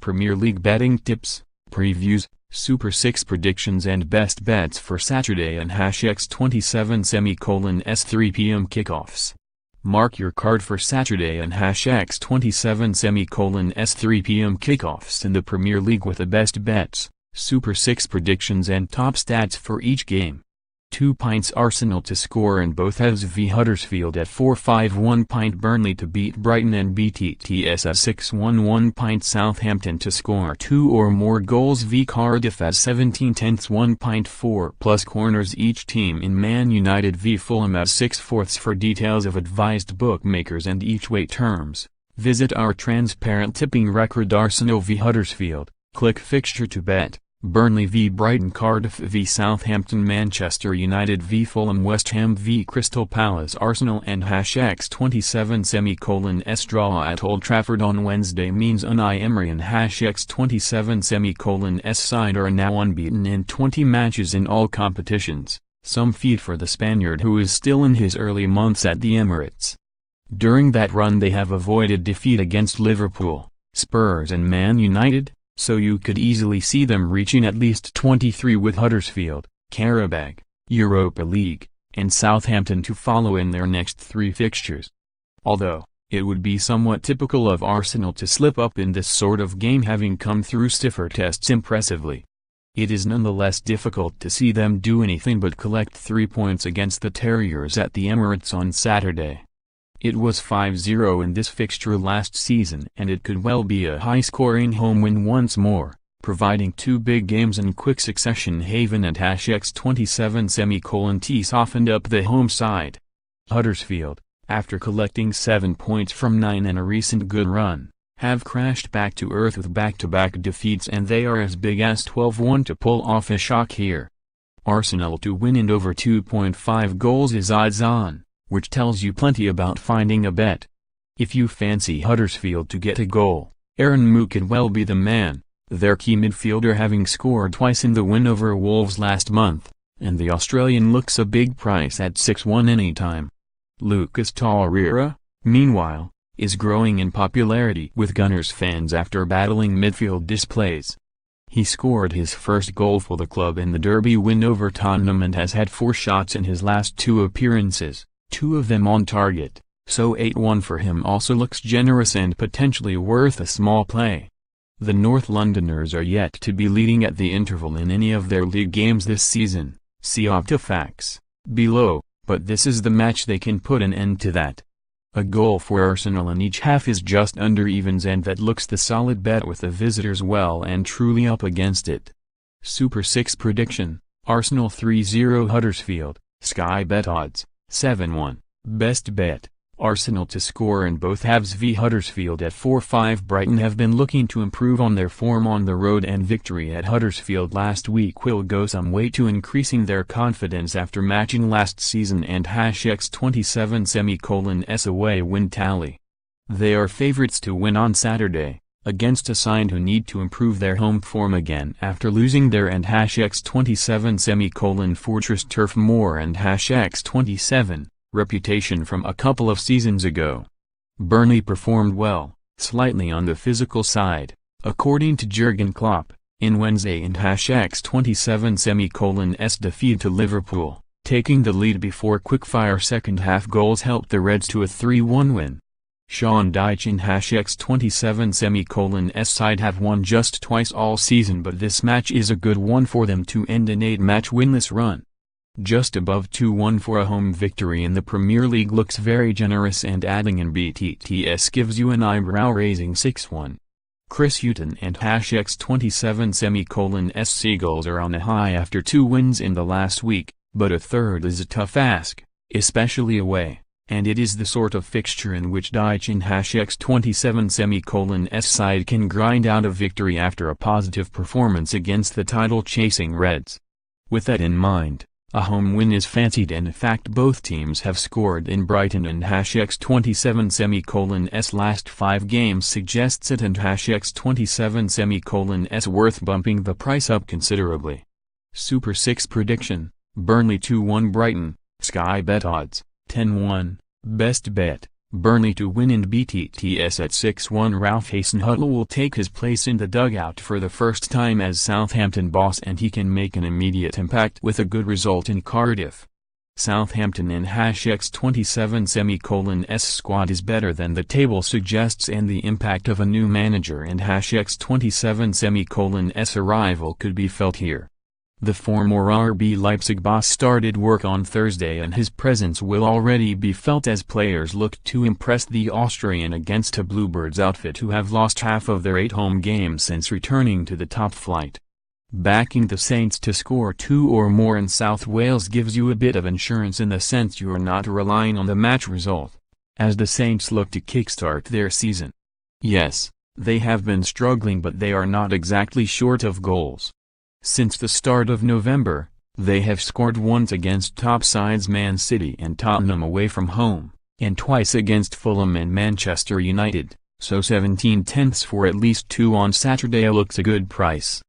Premier League betting tips, previews, Super 6 predictions and best bets for Saturday and #X27 3 p.m. kickoffs. Mark your card for Saturday and #X27 3 p.m. kickoffs in the Premier League with the best bets, Super 6 predictions and top stats for each game. 2 pints Arsenal to score in both halves v Huddersfield at 4-5. 1 pint Burnley to beat Brighton and BTTS at 6-1. 1 pint Southampton to score 2 or more goals v Cardiff at 17/10. 1 pint 4+ corners each team in Man United v Fulham at 6/4. For details of advised bookmakers and each way terms, visit our transparent tipping record. Arsenal v Huddersfield, click fixture to bet. Burnley v Brighton, Cardiff v Southampton, Manchester United v Fulham, West Ham v Crystal Palace. Arsenal and #X27 draw at Old Trafford on Wednesday means Unai Emery and #X27 side are now unbeaten in 20 matches in all competitions, some feat for the Spaniard who is still in his early months at the Emirates. During that run they have avoided defeat against Liverpool, Spurs and Man United, so you could easily see them reaching at least 23 with Huddersfield, Carabao, Europa League, and Southampton to follow in their next 3 fixtures. Although, it would be somewhat typical of Arsenal to slip up in this sort of game, having come through stiffer tests impressively. It is nonetheless difficult to see them do anything but collect 3 points against the Terriers at the Emirates on Saturday. It was 5-0 in this fixture last season, and it could well be a high-scoring home win once more, providing 2 big games in quick succession. Haven and #X27 softened up the home side. Huddersfield, after collecting 7 points from 9 in a recent good run, have crashed back to earth with back-to-back defeats, and they are as big as 12-1 to pull off a shock here. Arsenal to win and over 2.5 goals is odds-on, which tells you plenty about finding a bet. If you fancy Huddersfield to get a goal, Aaron Mook could well be the man, their key midfielder having scored twice in the win over Wolves last month, and the Australian looks a big price at 6-1 anytime. Lucas Torreira, meanwhile, is growing in popularity with Gunners fans after battling midfield displays. He scored his first goal for the club in the Derby win over Tottenham and has had 4 shots in his last 2 appearances, 2 of them on target, so 8-1 for him also looks generous and potentially worth a small play. The North Londoners are yet to be leading at the interval in any of their league games this season, see Optifacts below, but this is the match they can put an end to that. A goal for Arsenal in each half is just under evens, and that looks the solid bet with the visitors well and truly up against it. Super 6 prediction, Arsenal 3-0 Huddersfield, Sky Bet odds 7-1, best bet, Arsenal to score in both halves v Huddersfield at 4-5. Brighton have been looking to improve on their form on the road, and victory at Huddersfield last week will go some way to increasing their confidence after matching last season and #X27 away win tally. They are favourites to win on Saturday, against a side who need to improve their home form again after losing their and #X27 Fortress Turf Moor and #X27 reputation from a couple of seasons ago. Burnley performed well, slightly on the physical side, according to Jurgen Klopp, in Wednesday and #X27 defeat to Liverpool, taking the lead before quick-fire second-half goals helped the Reds to a 3-1 win. Sean Dyche and #X27 side have won just twice all season, but this match is a good one for them to end an 8-match winless run. Just above 2-1 for a home victory in the Premier League looks very generous, and adding in BTTS gives you an eyebrow-raising 6-1. Chris Hughton and #X27 Seagulls are on a high after 2 wins in the last week, but a third is a tough ask, especially away, and it is the sort of fixture in which Dyche and #X27 side can grind out a victory after a positive performance against the title-chasing Reds. With that in mind, a home win is fancied, and in fact both teams have scored in Brighton and #X27 last 5 games suggests it, and #X27 worth bumping the price up considerably. Super 6 prediction, Burnley 2-1 Brighton, Sky Bet odds 10-1, best bet, Burnley to win and BTTS at 6-1. Ralph Hasenhüttl will take his place in the dugout for the first time as Southampton boss, and he can make an immediate impact with a good result in Cardiff. Southampton in #27 squad is better than the table suggests, and the impact of a new manager and #27 arrival could be felt here. The former RB Leipzig boss started work on Thursday, and his presence will already be felt as players look to impress the Austrian against a Bluebirds outfit who have lost half of their 8 home games since returning to the top flight. Backing the Saints to score 2 or more in South Wales gives you a bit of insurance in the sense you are not relying on the match result, as the Saints look to kickstart their season. Yes, they have been struggling, but they are not exactly short of goals. Since the start of November, they have scored once against top sides Man City and Tottenham away from home, and twice against Fulham and Manchester United, so 17/10 for at least 2 on Saturday looks a good price.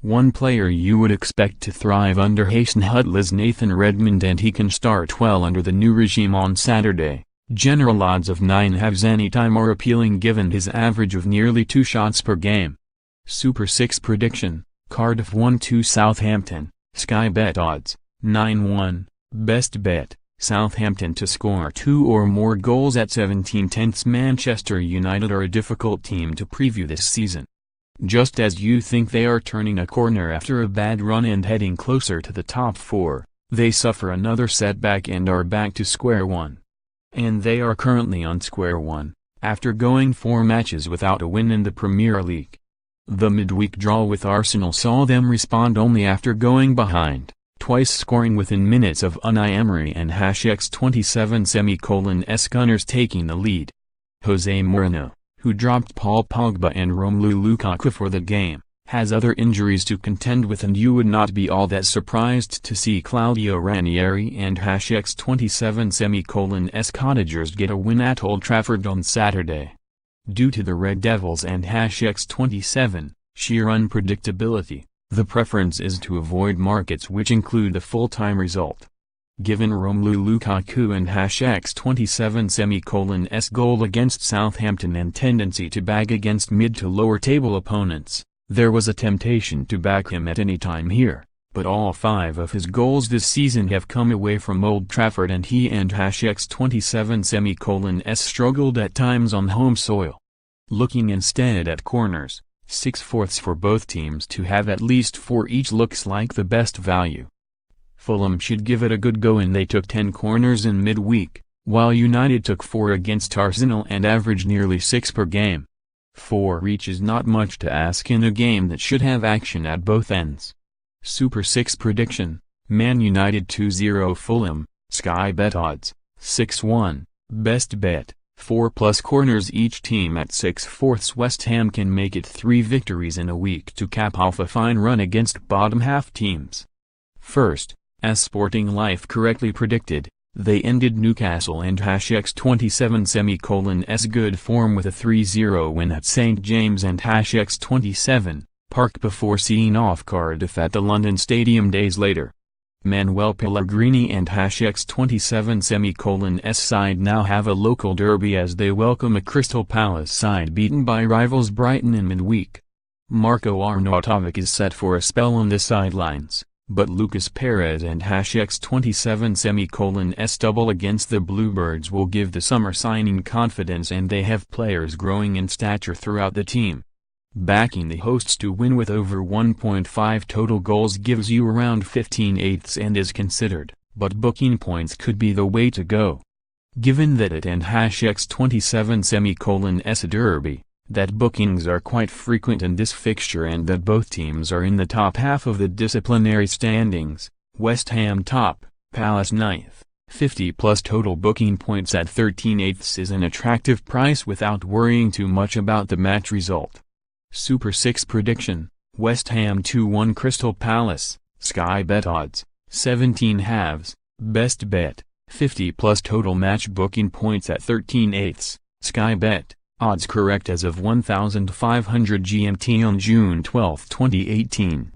One player you would expect to thrive under Hasenhüttl is Nathan Redmond, and he can start well under the new regime on Saturday. General odds of 9 halves anytime are appealing given his average of nearly 2 shots per game. Super 6 prediction. Cardiff 1-2 Southampton, Sky Bet odds, 9-1, best bet, Southampton to score 2 or more goals at 17/10. Manchester United are a difficult team to preview this season. Just as you think they are turning a corner after a bad run and heading closer to the top 4, they suffer another setback and are back to square one. And they are currently on square one, after going 4 matches without a win in the Premier League. The midweek draw with Arsenal saw them respond only after going behind, twice scoring within minutes of Unai Emery and #27 Gunners taking the lead. Jose Mourinho, who dropped Paul Pogba and Romelu Lukaku for the game, has other injuries to contend with, and you would not be all that surprised to see Claudio Ranieri and #27 Cottagers get a win at Old Trafford on Saturday. Due to the Red Devils and #27 sheer unpredictability, the preference is to avoid markets which include the full-time result. Given Romelu Lukaku and #27 goal against Southampton and tendency to bag against mid to lower table opponents, there was a temptation to back him at any time here, but all 5 of his goals this season have come away from Old Trafford, and he and #27 struggled at times on home soil. Looking instead at corners, 6/4 for both teams to have at least 4 each looks like the best value. Fulham should give it a good go, and they took 10 corners in midweek, while United took 4 against Arsenal and averaged nearly 6 per game. 4 each is not much to ask in a game that should have action at both ends. Super 6 prediction, Man United 2-0 Fulham, Sky Bet odds, 6-1, best bet, 4+ corners each team at 6/4. West Ham can make it 3 victories in a week to cap off a fine run against bottom-half teams. First, as Sporting Life correctly predicted, they ended Newcastle and #27 good form with a 3-0 win at St James and #27 Park before seeing off Cardiff at the London Stadium days later. Manuel Pellegrini and #27 side now have a local derby as they welcome a Crystal Palace side beaten by rivals Brighton in midweek. Marko Arnautovic is set for a spell on the sidelines, but Lucas Perez and #27 double against the Bluebirds will give the summer signing confidence, and they have players growing in stature throughout the team. Backing the hosts to win with over 1.5 total goals gives you around 15/8 and is considered, but booking points could be the way to go. Given that it and #27 derby, that bookings are quite frequent in this fixture and that both teams are in the top half of the disciplinary standings, West Ham top, Palace 9th, 50+ total booking points at 13/8 is an attractive price without worrying too much about the match result. Super 6 prediction, West Ham 2-1 Crystal Palace, Sky Bet odds, 17 halves, best bet, 50+ total match booking points at 13/8, Sky Bet, odds correct as of 1500 GMT on June 12, 2018.